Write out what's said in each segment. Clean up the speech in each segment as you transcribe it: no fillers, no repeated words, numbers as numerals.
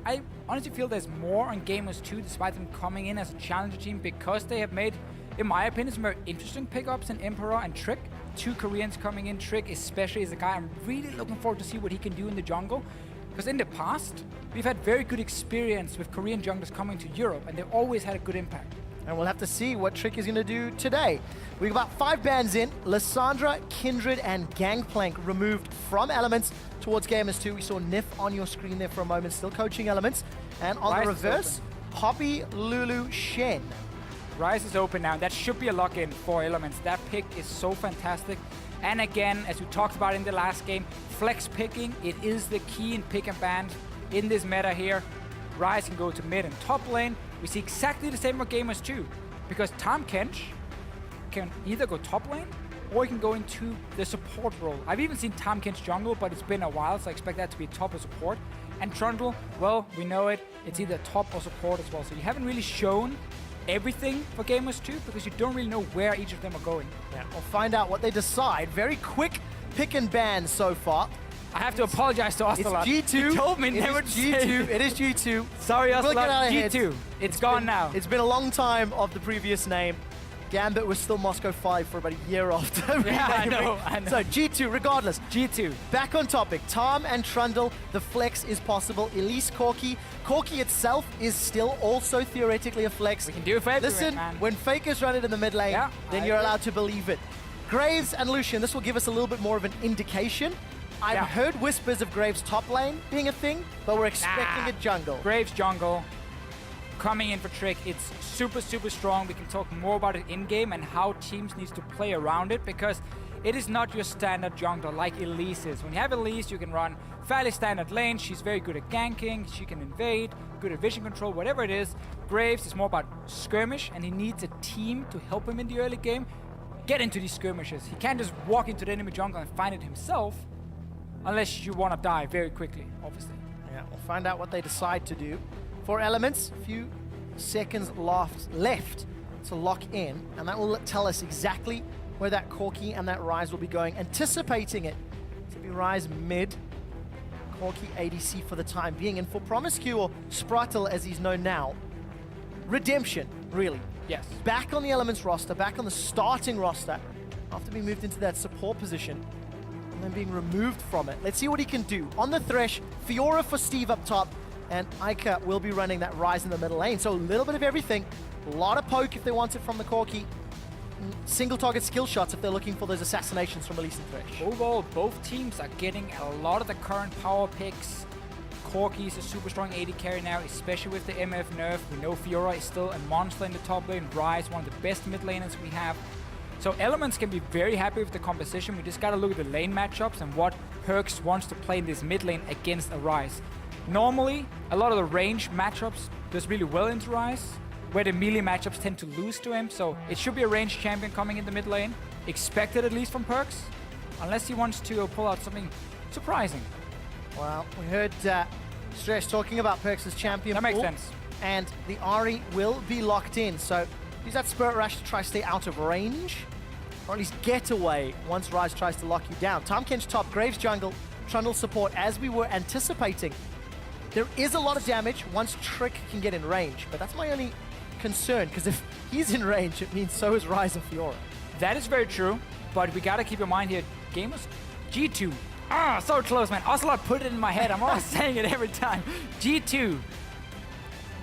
I honestly feel there's more on Gamers 2 despite them coming in as a challenger team because they have made, in my opinion, some very interesting pickups in Emperor and Trick. 2 Koreans coming in. Trick especially is a guy I'm really looking forward to see what he can do in the jungle. Because in the past, we've had very good experience with Korean junglers coming to Europe and they've always had a good impact. And we'll have to see what Trick is going to do today. We've got 5 bans in. Lissandra, Kindred, and Gangplank removed from Elements towards Gamers 2. We saw Nif on your screen there for a moment, still coaching Elements. And on the reverse, Poppy, Lulu, Shen. Ryze is open now. That should be a lock-in for Elements. That pick is so fantastic. And again, as we talked about in the last game, flex picking, it is the key in pick and ban in this meta here. Ryze can go to mid and top lane. We see exactly the same with Gamers 2, because Tahm Kench can either go top lane or he can go into the support role. I've even seen Tahm Kench jungle, but it's been a while, so I expect that to be top or support. And Trundle, well, we know it. It's either top or support as well. So you haven't really shown everything for Gamers 2 because you don't really know where each of them are going. Yeah, we'll find out what they decide. Very quick pick and ban so far. I have to apologize to Ocelot. It's G2. He told me never to say G2. It is G2. Sorry, Ocelot. G2. It's gone now. It's been a long time of the previous name. Gambit was still Moscow 5 for about a year after. Yeah, I know. So G2, regardless. G2. Back on topic. Tahm and Trundle. The flex is possible. Elise Corki. Corki itself is still also theoretically a flex. We can do it for everyone, Listen, man. when Fakers run it in the mid lane, then you're allowed to believe it. Graves and Lucian, this will give us a little bit more of an indication. I've heard whispers of Graves top lane being a thing, but we're expecting a jungle. Graves jungle. Coming in for Trick, it's super, super strong. We can talk more about it in-game and how teams need to play around it because it is not your standard jungler like Elise is. When you have Elise, you can run fairly standard lane. She's very good at ganking. She can invade, good at vision control, whatever it is. Graves is more about skirmish and he needs a team to help him in the early game get into these skirmishes. He can't just walk into the enemy jungle and find it himself unless you want to die very quickly, obviously. Yeah, we'll find out what they decide to do. For Elements, a few seconds left to lock in, and that will tell us exactly where that Corki and that Ryze will be going. Anticipating it to be Ryze mid, Corki ADC for the time being, and for Promiscue, or Sprattel as he's known now, redemption, really. Yes. Back on the Elements roster, back on the starting roster, after being moved into that support position, and then being removed from it. Let's see what he can do. On the Thresh, Fiora for Steve up top, and Eika will be running that Ryze in the middle lane. So a little bit of everything. A lot of poke if they want it from the Corki. Single target skill shots if they're looking for those assassinations from Elise and Thresh. Overall, both teams are getting a lot of the current power picks. Corki is a super strong AD carry now, especially with the MF nerf. We know Fiora is still a monster in the top lane. Ryze, one of the best mid laners we have. So Elements can be very happy with the composition. We just gotta look at the lane matchups and what PerkZ wants to play in this mid lane against a Ryze. Normally, a lot of the range matchups does really well into Ryze, where the melee matchups tend to lose to him, so it should be a ranged champion coming in the mid lane, expected at least from PerkZ, unless he wants to pull out something surprising. Well, we heard Thresh talking about PerkZ's champion That makes pool, sense. and the Ahri will be locked in, so use that Spirit Rush to try to stay out of range, or at least get away once Ryze tries to lock you down. Tahm Kench top, Graves jungle, Trundle support, as we were anticipating. There is a lot of damage once Trick can get in range, but that's my only concern, because if he's in range, it means so is Ryze and Fiora. That is very true, but we gotta keep in mind here, Gamers G2. Ah, so close, man. Ocelot put it in my head. I'm always saying it every time. G2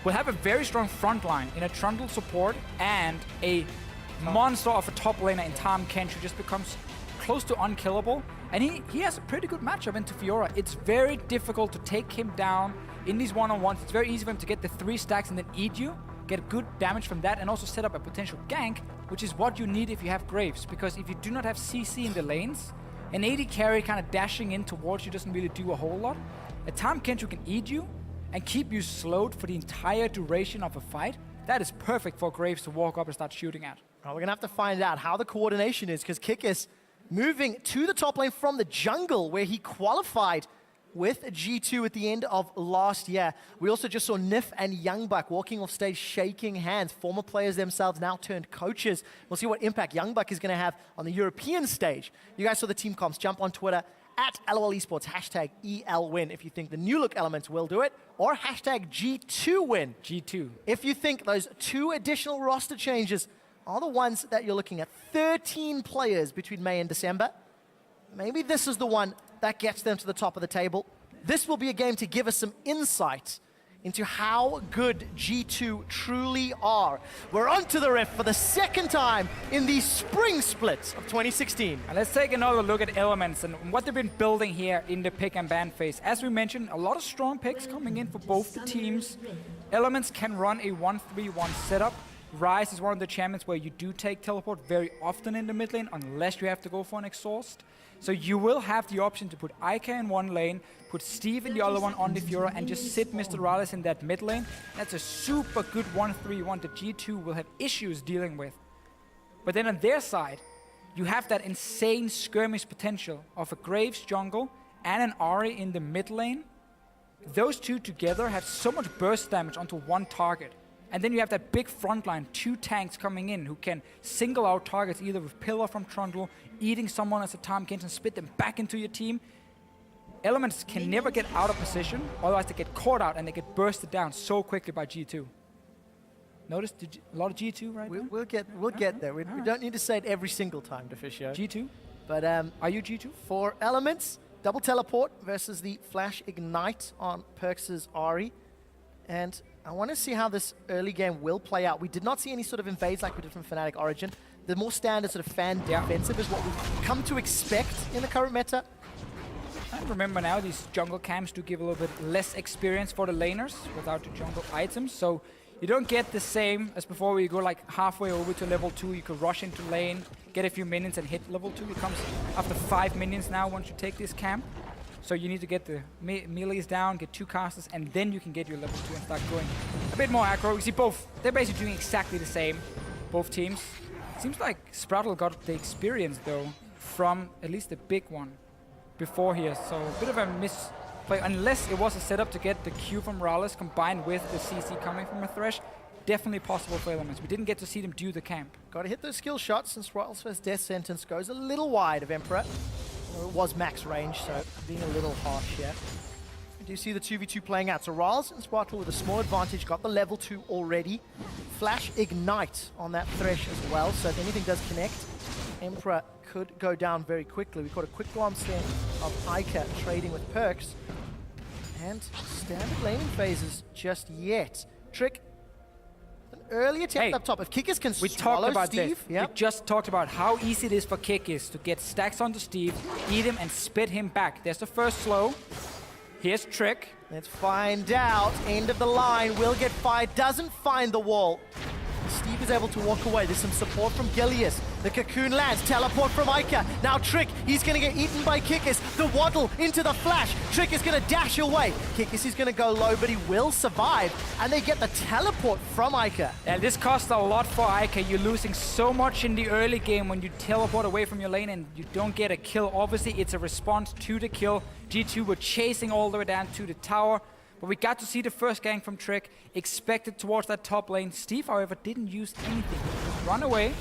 will have a very strong front line in a Trundle support and a monster of a top laner in Tahm Kench who just becomes close to unkillable. And he has a pretty good matchup into Fiora. It's very difficult to take him down in these one-on-ones. It's very easy for him to get the 3 stacks and then eat you, get good damage from that, and also set up a potential gank, which is what you need if you have Graves. Because if you do not have CC in the lanes, an AD carry kind of dashing in towards you doesn't really do a whole lot. A Tahm Kench who can eat you and keep you slowed for the entire duration of a fight, that is perfect for Graves to walk up and start shooting at. Well, we're going to have to find out how the coordination is, because Kikis moving to the top lane from the jungle, where he qualified with G2 at the end of last year. We also just saw Nif and Youngbuck walking off stage, shaking hands. Former players themselves now turned coaches. We'll see what impact Youngbuck is going to have on the European stage. You guys saw the team comps. Jump on Twitter at LOL Esports, hashtag ELWin if you think the new look elements will do it, or hashtag G2win. G2. If you think those 2 additional roster changes are the ones that you're looking at. 13 players between May and December. Maybe this is the one that gets them to the top of the table. This will be a game to give us some insight into how good G2 truly are. We're on to the Rift for the second time in the spring split of 2016. And let's take another look at Elements and what they've been building here in the pick and ban phase. As we mentioned, a lot of strong picks coming in for both the teams. Elements can run a 1-3-1 setup. Ryze is one of the champions where you do take teleport very often in the mid lane, unless you have to go for an exhaust. So you will have the option to put Eika in one lane, put Steve in the other one on the Fiora, and just sit MrRallez in that mid lane. That's a super good 1-3-1 that G2 will have issues dealing with. But then on their side, you have that insane skirmish potential of a Graves jungle and an Ahri in the mid lane. Those two together have so much burst damage onto one target. And then you have that big front line, 2 tanks coming in who can single out targets either with Pillar from Trundle, eating someone as a Tahm, Kench, and spit them back into your team. Elements can never get out of position, otherwise they get caught out and they get bursted down so quickly by G2. Notice a lot of G2 right now? We'll get there. We don't need to say it every single time, Deficio. G2? But are you G2? For Elements, double teleport versus the Flash Ignite on PerkZ's Ahri. And I want to see how this early game will play out. We did not see any sort of invades like we did from Fnatic Origin. The more standard sort of fan defensive is what we've come to expect in the current meta. And remember now, these jungle camps do give a little bit less experience for the laners without the jungle items. So you don't get the same as before where you go like halfway over to level 2. You could rush into lane, get a few minions and hit level 2. It comes after 5 minions now once you take this camp. So you need to get the melees down, get 2 casters, and then you can get your level 2 and start going a bit more aggro. You see both, they're basically doing exactly the same, both teams. Seems like Sprattel got the experience though from at least the big one before here. So a bit of a misplay, unless it was a setup to get the Q from MrRallez combined with the CC coming from a Thresh. Definitely possible for Elements. We didn't get to see them do the camp. Got to hit those skill shots, since Sprattel's first death sentence goes a little wide of Emperor. Well, it was max range, so being a little harsh here. We do see the 2v2 playing out. So Ryze and Sprattel with a small advantage, got the level 2 already. Flash Ignite on that Thresh as well, so if anything does connect, Emperor could go down very quickly. We caught a quick glance there of Eika trading with PerkZ. And standard laning phases just yet. Trick, an early attempt up top. If Kikis can swallow Steve. We just talked about how easy it is for Kikis to get stacks onto Steve, eat him, and spit him back. There's the first slow. Here's Trick. Let's find out. End of the line. Will get fired. Doesn't find the wall. Steve is able to walk away. There's some support from Gilius. The cocoon lands. Teleport from Eika. Now Trick, he's going to get eaten by Kikis. The waddle into the flash. Trick is going to dash away. Kikis is going to go low, but he will survive. And they get the teleport from Eika. And this costs a lot for Eika. You're losing so much in the early game when you teleport away from your lane and you don't get a kill. Obviously, it's a response to the kill. G2 were chasing all the way down to the tower. But we got to see the first gang from Trick, expected towards that top lane. Steve, however, didn't use anything. Just run away.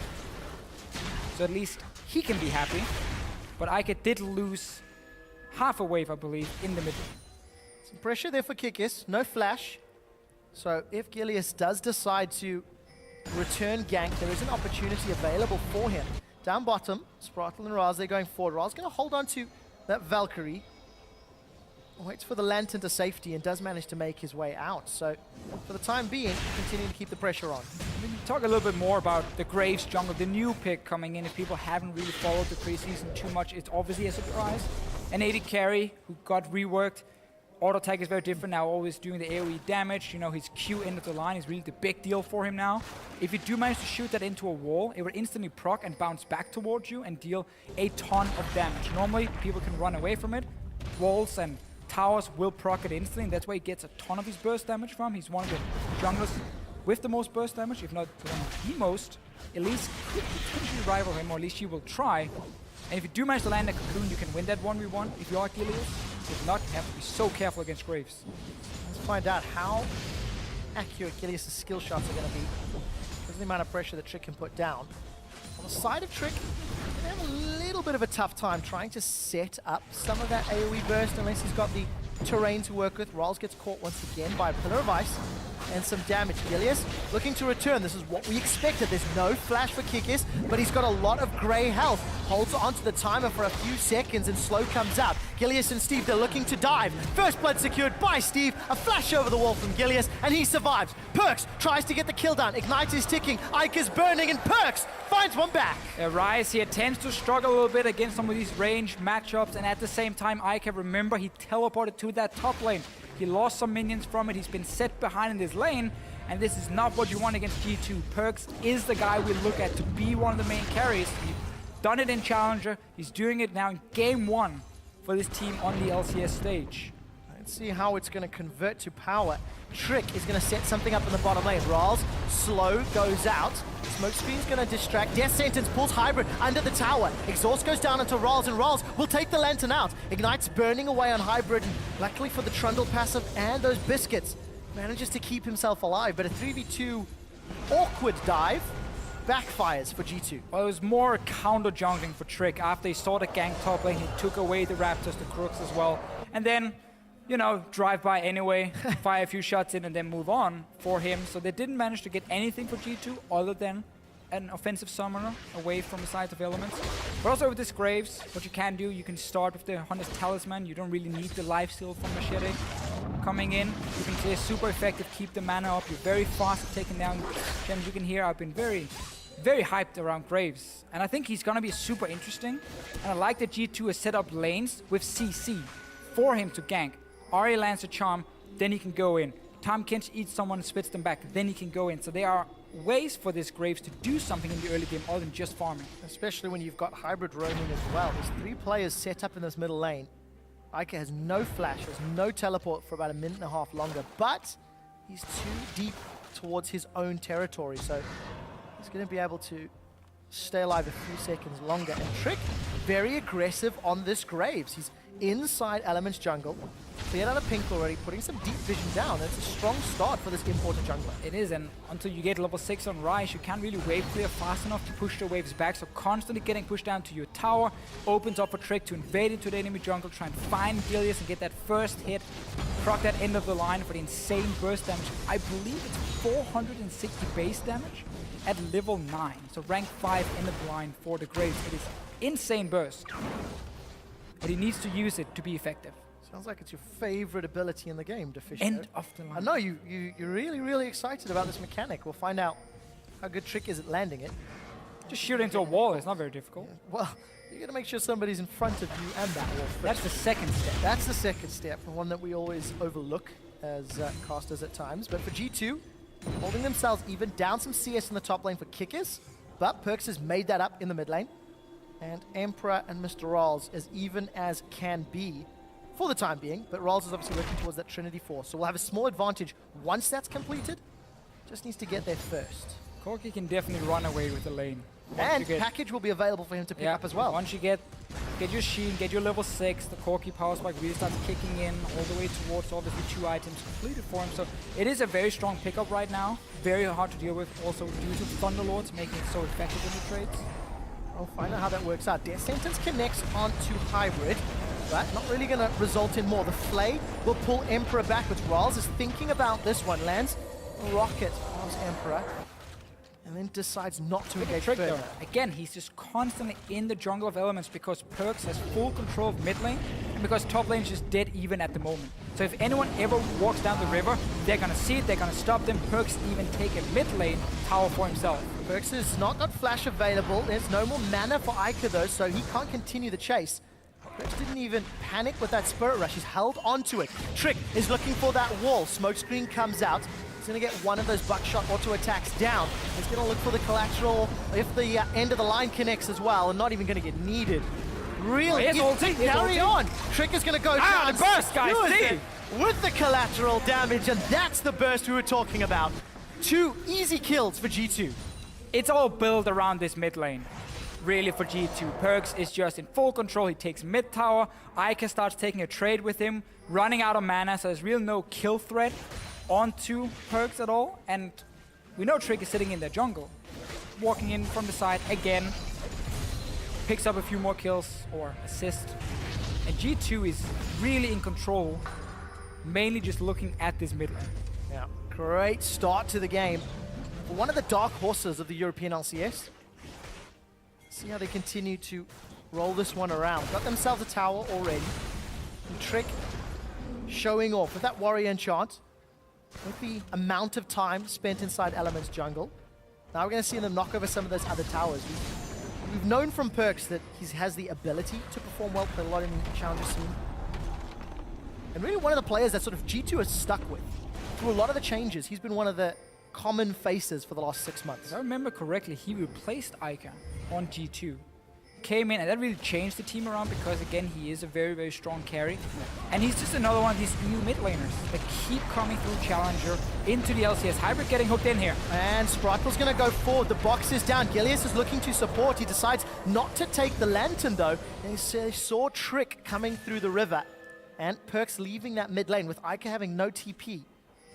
So at least he can be happy. But Eika did lose half a wave, I believe, in the middle. Some pressure there for Kikis. No flash. So if Gilius does decide to return gank, there is an opportunity available for him. Down bottom, Sprattel and Ryze, they're going forward. Ryze going to hold on to that Valkyrie. Waits for the lantern to safety and does manage to make his way out. So for the time being, continuing to keep the pressure on. Talk a little bit more about the Graves jungle, the new pick coming in. If people haven't really followed the preseason too much, it's obviously a surprise. An AD carry who got reworked. Auto attack is very different now, always doing the AoE damage. You know, his Q end of the line is really the big deal for him now. If you do manage to shoot that into a wall, it will instantly proc and bounce back towards you and deal a ton of damage. Normally, people can run away from it. Walls and towers will proc it instantly, and that's where he gets a ton of his burst damage from. He's one of the junglers with the most burst damage, if not the most. Elise could potentially rival him, or at least she will try. And if you do manage to land a cocoon, you can win that 1v1 if you are Gilius. If not, you have to be so careful against Graves. Let's find out how accurate Gilius' skill shots are going to be because of the amount of pressure that Trick can put down. On the side of Trick, gonna have a little bit of a tough time trying to set up some of that AoE burst unless he's got the terrain to work with. Ryze gets caught once again by a Pillar of Ice and some damage. Gilius looking to return. This is what we expected. There's no flash for Kikis, but he's got a lot of grey health. Holds onto the timer for a few seconds and slow comes out. Gilius and Steve, they're looking to dive. First blood secured by Steve. A flash over the wall from Gilius, and he survives. PerkZ tries to get the kill down. Ignite is ticking. Eika's burning, and PerkZ finds one back. Ryze here tends to struggle a little bit against some of these range matchups, and at the same time, Eika, remember, he teleported to that top lane. He lost some minions from it. He's been set behind in this lane, and this is not what you want against G2. PerkZ is the guy we look at to be one of the main carries. He's done it in Challenger. He's doing it now in Game 1 for this team on the LCS stage. Let's see how it's going to convert to power. Trick is going to set something up in the bottom lane. Ryze, slow, goes out. Smokescreen's going to distract. Death Sentence pulls Hybrid under the tower. Exhaust goes down into Ryze, and Ryze will take the lantern out. Ignite's burning away on Hybrid, and luckily for the Trundle passive and those biscuits, manages to keep himself alive. But a 3v2 awkward dive backfires for G2. Well, it was more counter jungling for Trick. After he saw the gank top lane, he took away the Raptors, the Crooks as well. And then, you know, drive by anyway, fire a few shots in and then move on for him. So they didn't manage to get anything for G2 other than an offensive summoner away from the sides of elements. But also with this Graves, what you can do, you can start with the Hunter's Talisman. You don't really need the lifesteal from Machete coming in. You can stay super effective, keep the mana up. You're very fast at taking down gems. You can hear I've been very hyped around Graves. And I think he's going to be super interesting. And I like that G2 has set up lanes with CC for him to gank. Ahri lands a charm, then he can go in. Tahm Kench eats someone and spits them back, then he can go in. So there are ways for this Graves to do something in the early game other than just farming. Especially when you've got Hybrid roaming as well. There's 3 players set up in this middle lane. Eika has no flash, has no teleport for about a minute and a half longer, but he's too deep towards his own territory, so he's going to be able to stay alive a few seconds longer. And Trick, very aggressive on this Graves. He's inside Element's jungle, cleared out a pink already, putting some deep vision down. It's a strong start for this imported jungler. It is, and until you get level 6 on Ryze, you can't really wave clear fast enough to push the waves back, so constantly getting pushed down to your tower opens up for Trick to invade into the enemy jungle, try and find Gilius and get that first hit, proc that end of the line for the insane burst damage. I believe it's 460 base damage at level 9, so rank 5 end of the line for the Graves. It is insane burst, but he needs to use it to be effective. Sounds like it's your favorite ability in the game, Deficio. End of the line. I know you're really, really excited about this mechanic. We'll find out how good Trick is at landing it. Just shoot into a wall, it's not very difficult. Yeah. Well, you gotta make sure somebody's in front of you and that wall first. That's the second step. That's the second step, one that we always overlook as casters at times. But for G2, holding themselves even, down some CS in the top lane for Kikis, but PerkZ has made that up in the mid lane. And Emperor and MrRallez as even as can be for the time being, but Ryze is obviously working towards that Trinity Force, so we'll have a small advantage once that's completed. Just needs to get there first. Corki can definitely run away with the lane. And package will be available for him to pick up as well. Once you get your Sheen, get your level 6, the Corki power spike really starts kicking in all the way towards obviously 2 items completed for him. So it is a very strong pickup right now. Very hard to deal with also due to Thunderlords making it so effective in the trades. We'll find out how that works out. Death Sentence connects onto Hybrid, but not really going to result in more. The Flay will pull Emperor backwards. Ryze is thinking about this one. Lands a rocket on Emperor, and then decides not to engage Trick further. though. Again, he's just constantly in the jungle of elements because PerkZ has full control of mid lane, and because top lane is just dead even at the moment. So if anyone ever walks down the river, they're going to see it, they're going to stop them. PerkZ even take a mid lane tower for himself. PerkZ has not got flash available. There's no more mana for Eika though, so he can't continue the chase. PerkZ didn't even panic with that Spirit Rush. He's held onto it. Trick is looking for that wall. Smokescreen comes out. He's going to get one of those buckshot auto attacks down. He's going to look for the collateral if the end of the line connects as well, and not even going to get needed. Really? Carry on. Trick is going to go down. The burst, guys. See? With the collateral damage, and that's the burst we were talking about. 2 easy kills for G2. It's all built around this mid lane, really, for G2. PerkZ is just in full control. He takes mid tower. Eika starts taking a trade with him, running out of mana, so there's really no kill threat onto PerkZ at all. And we know Trick is sitting in their jungle, walking in from the side again. picks up a few more kills or assists. And G2 is really in control, mainly just looking at this mid lane. Yeah, great start to the game. One of the dark horses of the European LCS. See how they continue to roll this one around. Got themselves a tower already. And Trick showing off with that warrior enchant. With the amount of time spent inside Element's jungle. Now we're going to see them knock over some of those other towers. We've known from PerkZ that he has the ability to perform well, play a lot in the challenger scene. And really one of the players that sort of G2 is stuck with. Through a lot of the changes, he's been one of the common faces for the last 6 months. If I remember correctly, he replaced Eika on G2. Came in, and that really changed the team around because, again, he is a very, very strong carry. And he's just another one of these new mid laners that keep coming through Challenger into the LCS. Hybrid getting hooked in here. And Sprattel's going to go forward. The box is down. Gilius is looking to support. He decides not to take the lantern, though. And he saw Trick coming through the river. And PerkZ leaving that mid lane with Eika having no TP.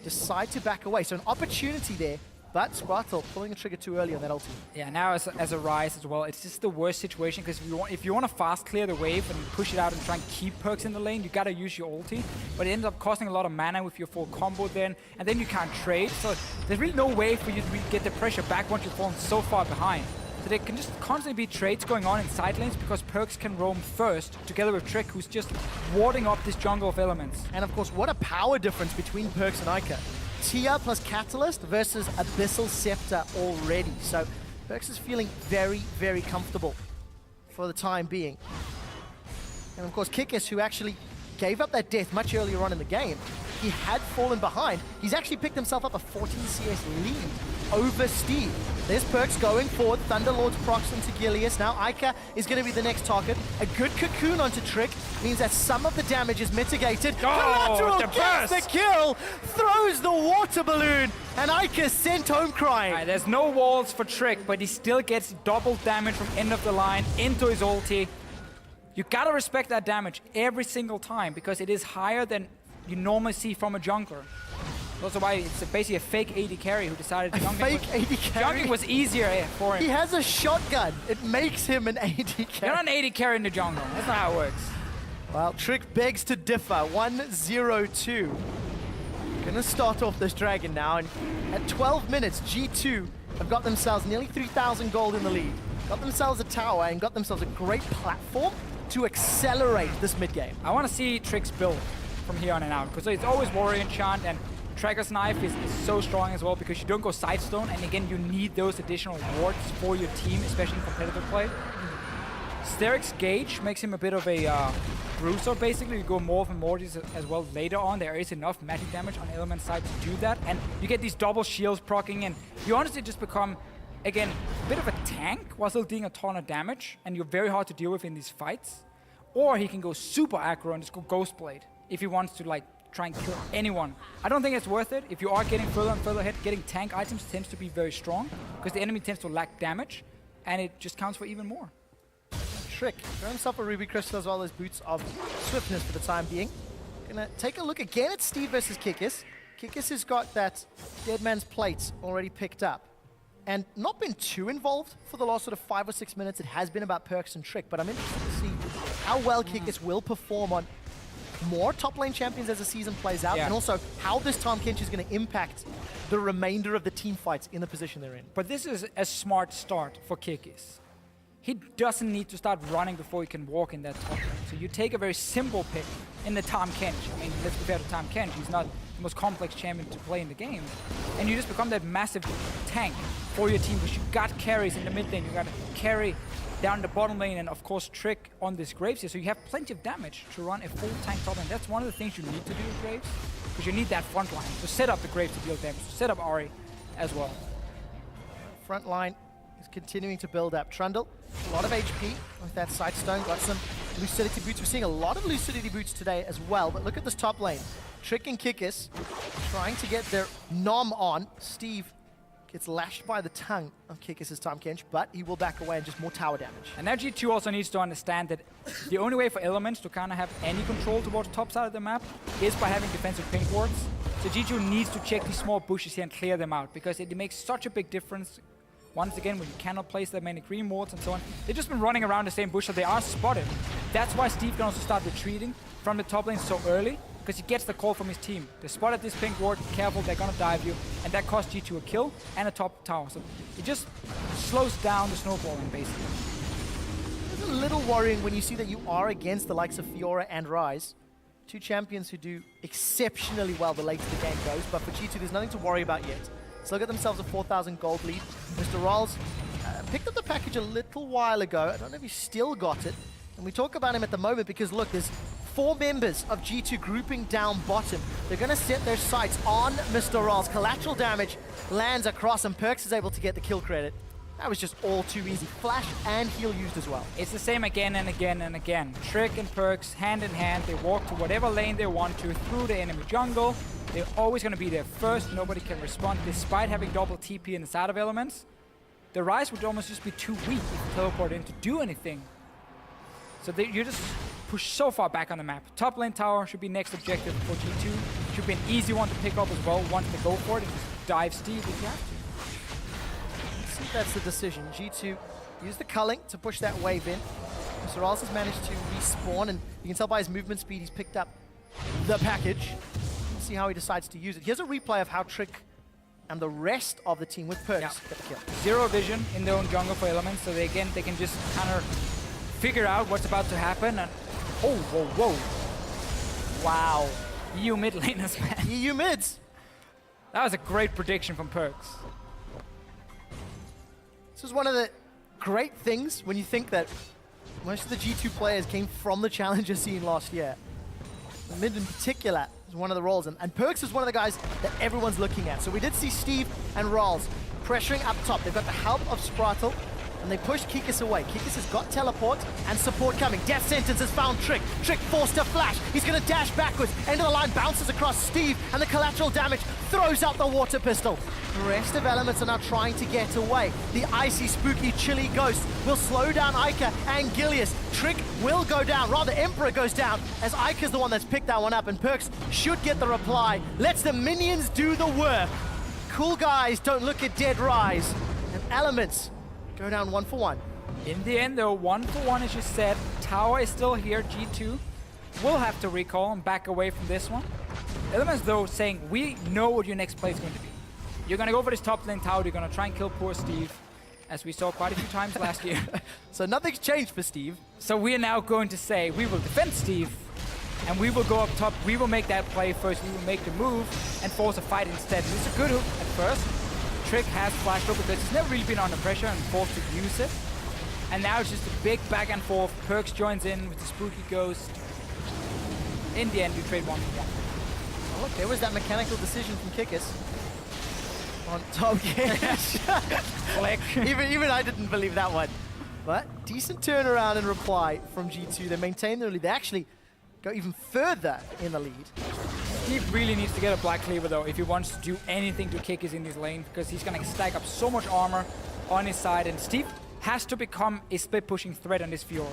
Decide to back away. So an opportunity there. But Sprattel pulling the trigger too early on that ulti. Yeah, now as a Ryze as well, it's just the worst situation because if you want to fast clear the wave and push it out and try and keep PerkZ in the lane, you gotta use your ulti. But it ends up costing a lot of mana with your full combo then, and then you can't trade. So there's really no way for you to really get the pressure back once you've fallen so far behind. So there can just constantly be trades going on in side lanes because PerkZ can roam first together with Trick, who's just warding up this jungle of elements. And of course, what a power difference between PerkZ and Eika. Tia plus Catalyst versus Abyssal Scepter already. So PerkZ is feeling very, very comfortable for the time being. And of course, Kikis, who actually gave up that death much earlier on in the game, he had fallen behind. He's actually picked himself up a 14 CS lead over Steve. There's PerkZ going forward. Thunderlord's procs into Gilius. Now Eika is going to be the next target. A good cocoon onto Trick means that some of the damage is mitigated. Collateral gets the kill, throws the water balloon, and Eika sent home crying. Right, there's no walls for Trick, but he still gets double damage from end of the line into his ulti. You gotta respect that damage every single time because it is higher than you normally see from a jungler. That's why it's basically a fake AD carry who decided to fake AD carry? Junking was easier for him. He has a shotgun. It makes him an AD carry. You're not an AD carry in the jungle. That's not how it works. Well, Trick begs to differ. 1-0-2. Gonna start off this dragon now, and at 12 minutes, G2 have got themselves nearly 3,000 gold in the lead. Got themselves a tower and got themselves a great platform to accelerate this mid game. I want to see Trick's build from here on and out because it's always warrior enchant and Tracker's Knife is so strong as well because you don't go Sidestone, and again, you need those additional wards for your team, especially in competitive play. Steric's Gauge makes him a bit of a bruiser, basically. You go more and more as well later on. There is enough magic damage on Element side to do that, and you get these double shields proccing, and you honestly just become, again, a bit of a tank while still dealing a ton of damage, and you're very hard to deal with in these fights. Or he can go super aggro and just go Ghostblade if he wants to, like, try and kill anyone. I don't think it's worth it. If you are getting further and further ahead, getting tank items tends to be very strong because the enemy tends to lack damage and it just counts for even more. Trick, got himself a Ruby Crystal as well as Boots of Swiftness for the time being. Gonna take a look again at Steve versus Kikis. Kikis has got that Dead Man's Plate already picked up and not been too involved for the last sort of 5 or 6 minutes. It has been about PerkZ and Trick, but I'm interested to see how well Kikis will perform on more top lane champions as the season plays out, and also how this Tahm Kench is going to impact the remainder of the team fights in the position they're in. But this is a smart start for Kikis. He doesn't need to start running before he can walk in that top lane. So you take a very simple pick in the Tahm Kench. I mean, let's compare to Tahm Kench. He's not the most complex champion to play in the game. And you just become that massive tank for your team because you got carries in the mid lane. You got to carry down the bottom lane, and of course Trick on this Graves here, so you have plenty of damage to run a full tank top lane. That's one of the things you need to do with Graves, because you need that front line to set up the Graves to deal damage, to set up Ahri as well. Front line is continuing to build up. Trundle, a lot of HP with that Sightstone, got some Lucidity Boots. We're seeing a lot of Lucidity Boots today as well, but look at this top lane. Trick and Kikis trying to get their nom on. Steve gets lashed by the tongue of Kikis' Tahm Kench, but he will back away and just more tower damage. And now G2 also needs to understand that the only way for Elements to kind of have any control towards the top side of the map is by having defensive pink wards. So G2 needs to check these small bushes here and clear them out, because it makes such a big difference Once again, when you cannot place that many green wards and so on. They've just been running around the same bush, so they are spotted. That's why Steve can also start retreating from the top lane so early, because he gets the call from his team. They spotted this pink ward, careful, they're gonna dive you, and that costs G2 a kill and a top tower. So it just slows down the snowballing, basically. It's a little worrying when you see that you are against the likes of Fiora and Ryze, two champions who do exceptionally well the later the game goes, but for G2 there's nothing to worry about yet. So get themselves a 4,000 gold lead. MrRallez picked up the package a little while ago. I don't know if he still got it. And we talk about him at the moment because look, there's 4 members of G2 grouping down bottom. They're going to set their sights on MrRallez. Collateral damage lands across and PerkZ is able to get the kill credit. That was just all too easy. Flash and heal used as well. It's the same again and again and again. Trick and PerkZ, hand in hand, they walk to whatever lane they want to through the enemy jungle. They're always going to be there first. Nobody can respond despite having double TP in the side of elements. The Ryze would almost just be too weak if you teleport in to do anything. So you just push so far back on the map. Top lane tower should be next objective for G2. Should be an easy one to pick up as well once they go for it and just dive Steve if you have to. I think that's the decision. G2 use the culling to push that wave in. MrRallez has managed to respawn, and you can tell by his movement speed he's picked up the package. Let's see how he decides to use it. Here's a replay of how Trick and the rest of the team with PerkZ get the kill. Zero vision in their own jungle for elements, so they can just kind of figure out what's about to happen. And oh, whoa. Wow. EU mid laners, man. EU mids. That was a great prediction from PerkZ. This is one of the great things when you think that most of the G2 players came from the challenger scene last year. The mid in particular is one of the roles, and PerkZ is one of the guys that everyone's looking at. So we did see Steve and Ralls pressuring up top. They've got the help of Sprattel, and they pushed Kikis away. Kikis has got teleport and support coming. Death Sentence has found Trick. Trick forced to flash. He's going to dash backwards. End of the line bounces across Steve, and the collateral damage throws out the water pistol. The rest of elements are now trying to get away. The icy, spooky, chilly ghost will slow down Eika and Gilius. Trick will go down. Rather, Emperor goes down as Eika's the one that's picked that one up, and PerkZ should get the reply. Lets the minions do the work. Cool guys don't look at dead Ryze. And elements go down 1 for 1. In the end, though, 1 for 1, as you said. Tower is still here. G2 will have to recall and back away from this one. Elements, though, saying, we know what your next play is going to be. You're going to go for this top lane tower. You're going to try and kill poor Steve, as we saw quite a few times last year. So nothing's changed for Steve. So we are now going to say, we will defend Steve, and we will go up top. We will make that play first. We will make the move and force a fight instead. It's a good hook at first. Trick has flashed up because he's never really been under pressure and forced to use it. And now it's just a big back and forth. PerkZ joins in with the spooky ghost. In the end, you trade 1 for 1. Oh, look, there was that mechanical decision from Kikis on top Kench. Click. even I didn't believe that one. But decent turnaround and reply from G2. They maintain their lead. They actually go even further in the lead. Steve really needs to get a black cleaver though if he wants to do anything to Kikis in this lane, because he's gonna stack up so much armor on his side, and Steve has to become a split pushing threat on this Fiora.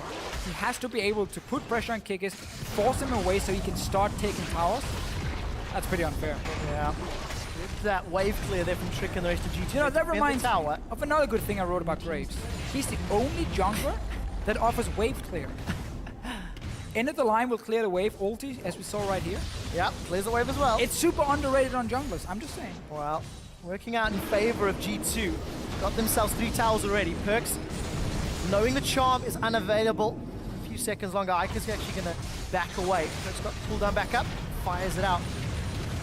He has to be able to put pressure on Kikis, force him away so he can start taking towers. That's pretty unfair. Yeah. That wave clear there from Trick and the rest of G2. You know, that reminds me of another good thing I wrote about Graves. He's the only jungler that offers wave clear. End of the line will clear the wave ulti, as we saw right here. Yep, clears the wave as well. It's super underrated on junglers, I'm just saying. Well, working out in favor of G2. Got themselves 3 towers already. PerkZ, knowing the charm is unavailable. A few seconds longer, Eika's actually going to back away. PerkZ got the cooldown back up, fires it out.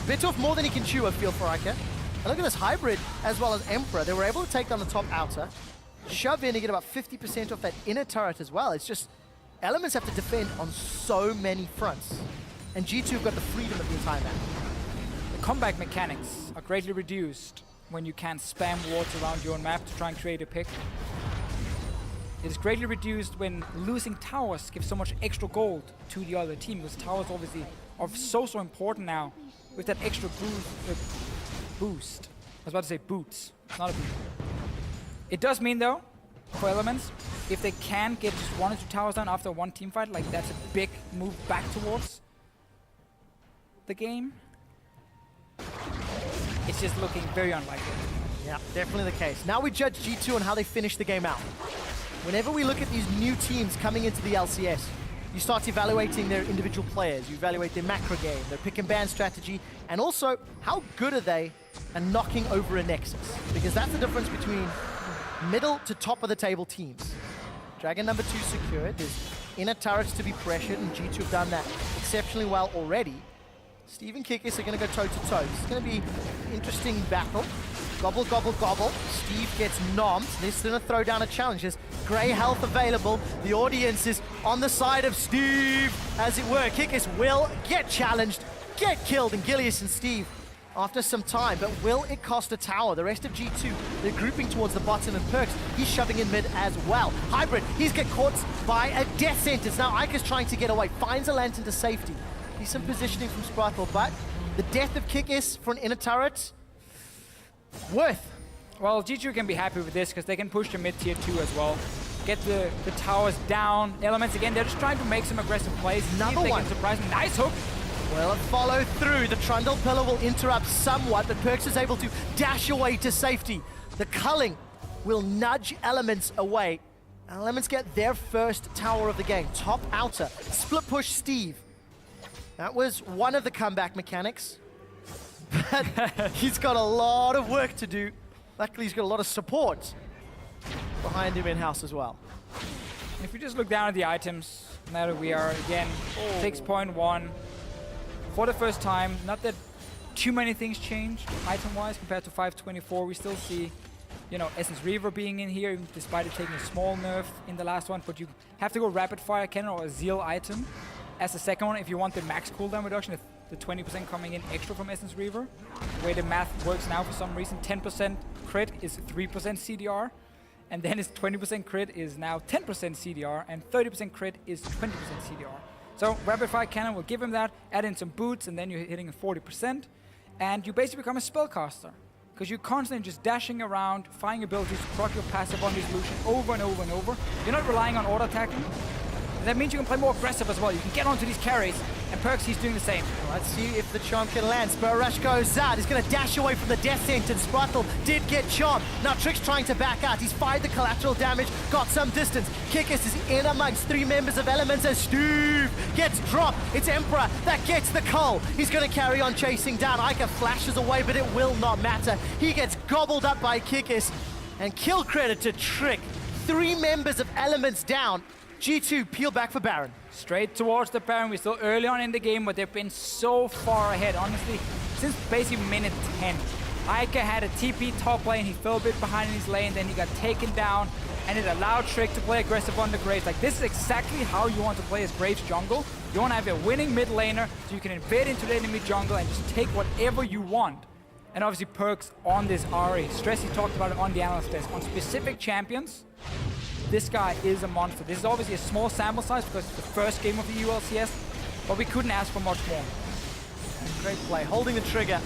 Bit off more than he can chew, I feel, for Eika. And look at this hybrid as well as Emperor. They were able to take down the top outer, shove in and get about 50% off that inner turret as well. It's just elements have to defend on so many fronts. And G2 have got the freedom of the entire map. The comeback mechanics are greatly reduced when you can spam wards around your own map to try and create a pick. It is greatly reduced when losing towers gives so much extra gold to the other team, because towers obviously are so important now with that extra boost. I was about to say boots, not a boot. It does mean though, for elements, if they can get just 1 or 2 towers down after one team fight, like that's a big move back towards the game. It's just looking very unlikely. Yeah, definitely the case. Now we judge G2 on how they finish the game out. Whenever we look at these new teams coming into the LCS, you start evaluating their individual players, you evaluate their macro game, their pick and ban strategy, and also how good are they at knocking over a Nexus? Because that's the difference between middle to top of the table teams. Dragon number 2 secured, there's inner turrets to be pressured, and G2 have done that exceptionally well already. Steve and Kikis are going to go toe-to-toe. This is going to be an interesting battle. Gobble, gobble, gobble. Steve gets nommed. This is going to throw down a challenge. There's grey health available. The audience is on the side of Steve, as it were. Kikis will get challenged, get killed, and Gilius and Steve after some time. But will it cost a tower? The rest of G2, they're grouping towards the bottom, and PerkZ, he's shoving in mid as well. Hybrid, he's get caught by a death sentence. Now Eika's trying to get away, finds a lantern to safety. Decent positioning from Sprattel, but the death of Kikis for an inner turret, worth. Well, G2 can be happy with this because they can push the mid tier 2 as well. Get the towers down. Elements again, they're just trying to make some aggressive plays. Another one. Surprise. Nice hook. Well, it followed through. The Trundle pillar will interrupt somewhat, but PerkZ is able to dash away to safety. The culling will nudge Elements away. Elements get their first tower of the game. Top outer. Split push Steve. That was one of the comeback mechanics. But he's got a lot of work to do. Luckily, he's got a lot of support behind him in-house as well. If you just look down at the items, now that we are, again, 6.1. For the first time, not that too many things changed item-wise compared to 5.24. We still see, you know, Essence Reaver being in here, despite it taking a small nerf in the last one. But you have to go Rapid Fire Cannon or a Zeal item as the second one if you want the max cooldown reduction. The 20% coming in extra from Essence Reaver. The way the math works now, for some reason, 10% crit is 3% CDR, and then his 20% crit is now 10% CDR, and 30% crit is 20% CDR. So Rapid Fire Cannon will give him that, add in some boots, and then you're hitting 40%, and you basically become a spellcaster, because you're constantly just dashing around, finding abilities to proc your passive on this Lucian over and over and over. You're not relying on auto-attacking. And that means you can play more aggressive as well. You can get onto these carries, and PerkZ, he's doing the same. Let's see if the charm can land. Spur Rush goes out. He's going to dash away from the death sentence. Sprattel did get charmed. Now Trick's trying to back out. He's fired the collateral damage, got some distance. Kikis is in amongst 3 members of Elements as Steve gets dropped. It's Emperor that gets the cull. He's going to carry on chasing down. Eika flashes away, but it will not matter. He gets gobbled up by Kikis, and kill credit to Trick. 3 members of Elements down. G2 peel back for Baron. Straight towards the Baron. We're still early on in the game, but they've been so far ahead, honestly, since basically minute 10. Eika had a TP top lane, he fell a bit behind in his lane, then he got taken down, and it allowed Trick to play aggressive on the Graves. Like, this is exactly how you want to play as Graves jungle. You want to have a winning mid laner, so you can invade into the enemy jungle and just take whatever you want. And obviously PerkZ on this Ahri. Stress, he talked about it on the analyst desk. On specific champions, this guy is a monster. This is obviously a small sample size because it's the first game of the EU LCS, but we couldn't ask for much more. Great play, holding the trigger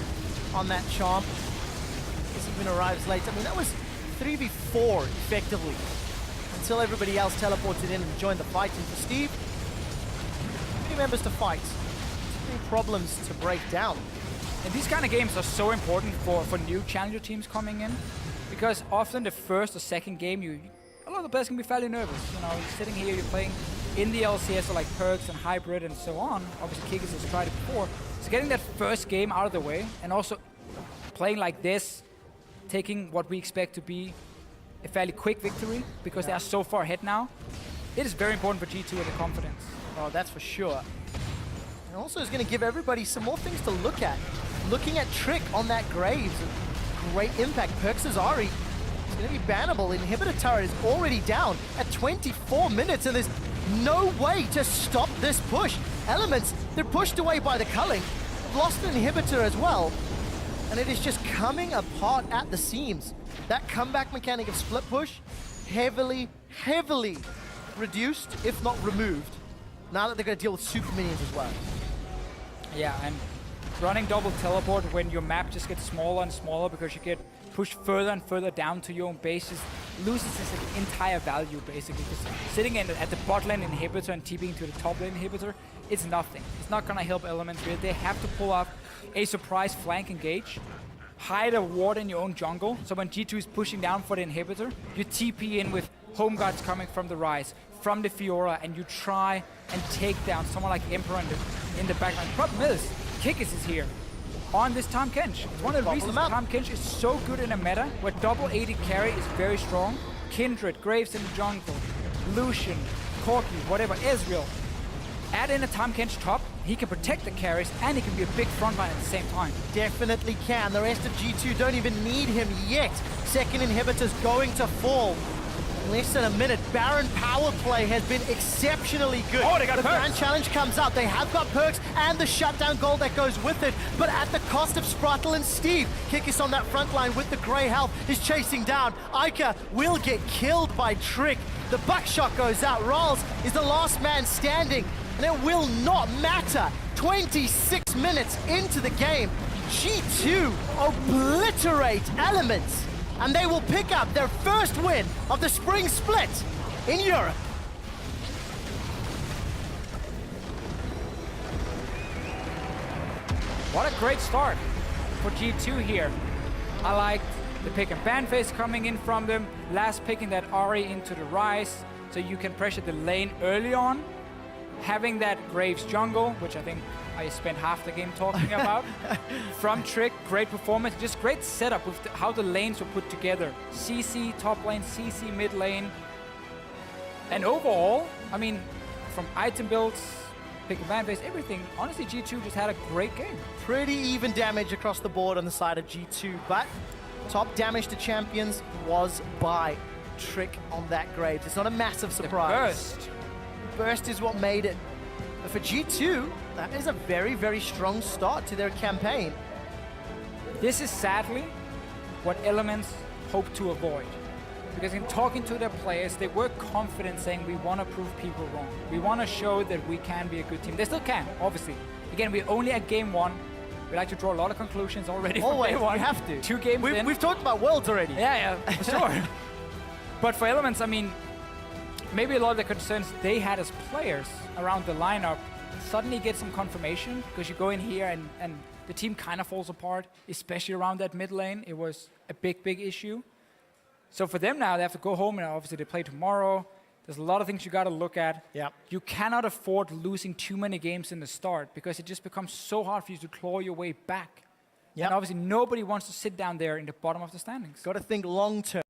on that charm. This even arrives late. I mean, that was 3v4 effectively, until everybody else teleported in and joined the fight. And for Steve, 3 members to fight. 3 problems to break down. And these kind of games are so important for new challenger teams coming in, because often the first or second game, a lot of the players can be fairly nervous. You know, you're sitting here, you're playing in the LCS, or like PerkZ and Hybrid and so on. Obviously, Kikis has tried it before. So getting that first game out of the way, and also playing like this, taking what we expect to be a fairly quick victory, because they are so far ahead now, it is very important for G2 with the confidence. Oh, that's for sure. And also is going to give everybody some more things to look at. Looking at Trick on that Graves, great impact. PerkZ's Ahri is going to be bannable. Inhibitor turret is already down at 24 minutes, and there's no way to stop this push. Elements, they're pushed away by the culling. They've lost an inhibitor as well, and it is just coming apart at the seams. That comeback mechanic of split push, heavily reduced, if not removed, now that they're going to deal with super minions as well. Yeah, and running double teleport when your map just gets smaller and smaller because you get pushed further and further down to your own base just loses its entire value, basically. Because sitting at the bot lane inhibitor and TPing to the top lane inhibitor, it's nothing. It's not going to help Elements really. They have to pull off a surprise flank engage. hide a ward in your own jungle. So when G2 is pushing down for the inhibitor, you TP in with home guards coming from the Ryze, from the Fiora, and you try and take down someone like Emperor in the backline. The problem is, Kikis is here on this Tahm Kench. It's one of the reasons Tahm Kench is so good in a meta where double AD carry is very strong. Kindred, Graves in the jungle, Lucian, Corki, whatever, Ezreal. Add in a Tahm Kench top, he can protect the carries and he can be a big frontline at the same time. Definitely can. The rest of G2 don't even need him yet. Second inhibitor's going to fall. In less than a minute, Baron power play has been exceptionally good. Oh, they got the PerkZ. Grand Challenge comes out. They have got PerkZ and the shutdown goal that goes with it, but at the cost of Sprattel and Steve. Kikis on that front line with the grey health is chasing down. Eika will get killed by Trick. The buckshot goes out. MrRallez is the last man standing, and it will not matter. 26 minutes into the game, G2 obliterate Elements, and they will pick up their first win of the spring split in Europe. What a great start for G2 here. I liked the pick and ban phase coming in from them, last picking that Ahri into the Ryze, so you can pressure the lane early on. Having that Graves jungle, which I think I spent half the game talking about. From Trick, great performance, just great setup with how the lanes were put together. CC top lane, CC mid lane. And overall, I mean, from item builds, pick and ban phase, everything, honestly G2 just had a great game. Pretty even damage across the board on the side of G2, but top damage to champions was by Trick on that Graves. It's not a massive surprise. Burst is what made it. But for G2, that is a very, very strong start to their campaign. This is sadly what Elements hope to avoid. Because in talking to their players, they were confident saying we want to prove people wrong. We want to show that we can be a good team. They still can, obviously. Again, we're only at game one. We like to draw a lot of conclusions already from day one. We have to. 2 games in. We've talked about Worlds already. Yeah, for sure. But for Elements, I mean, maybe a lot of the concerns they had as players around the lineup suddenly get some confirmation, because you go in here and the team kind of falls apart, especially around that mid lane. It was a big, big issue. So for them now, they have to go home, and obviously they play tomorrow. There's a lot of things you got to look at. Yeah. You cannot afford losing too many games in the start, because it just becomes so hard for you to claw your way back. Yep. And obviously nobody wants to sit down there in the bottom of the standings. Got to think long term.